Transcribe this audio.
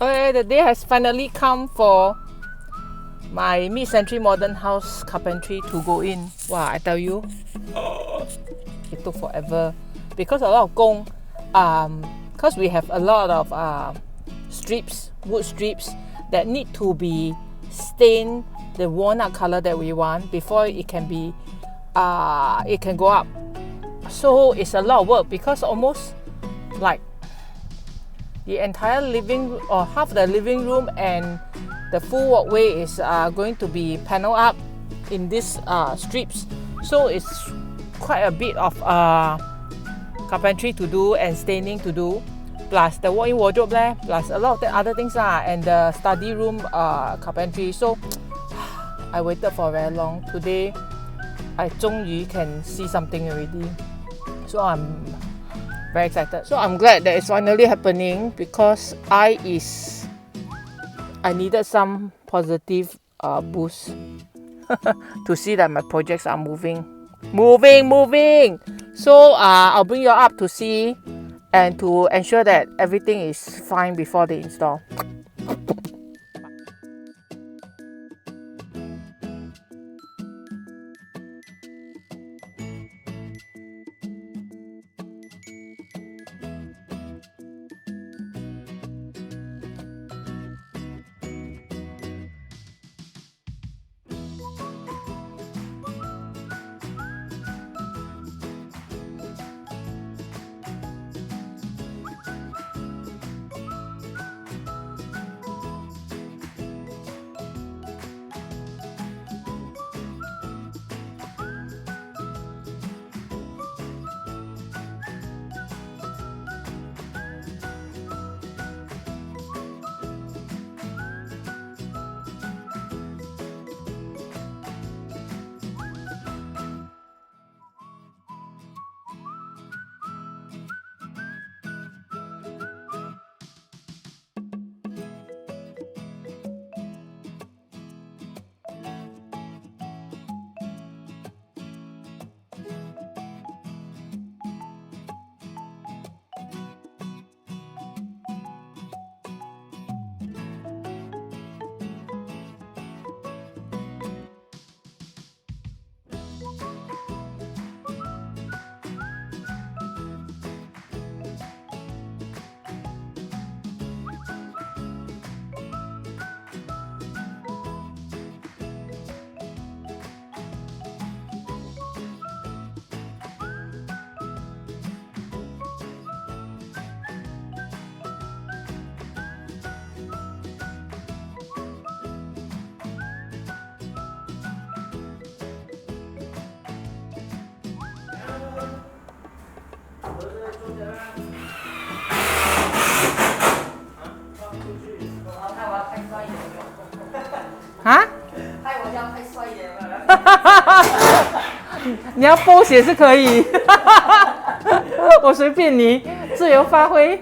Okay, the day has finally come for my mid-century modern house carpentry to go in. Wow, I tell you, it took forever because a lot of gong, because we have a lot of strips, wood strips that need to be stained the walnut color that we want before it can be, it can go up. So it's a lot of work because almost like the entire living or half the living room and the full walkway is going to be paneled up in these strips. So it's quite a bit of carpentry to do and staining to do, plus the walk-in wardrobe there, plus a lot of the other things and the study room carpentry. So I waited for very long. Today I 终于 can see something already. So I'm very excited. So I'm glad that it's finally happening because I needed some positive boost to see that my projects are moving. So I'll bring you up to see and to ensure that everything is fine before they install. Huh? 你要pose也是可以，我随便你，自由发挥。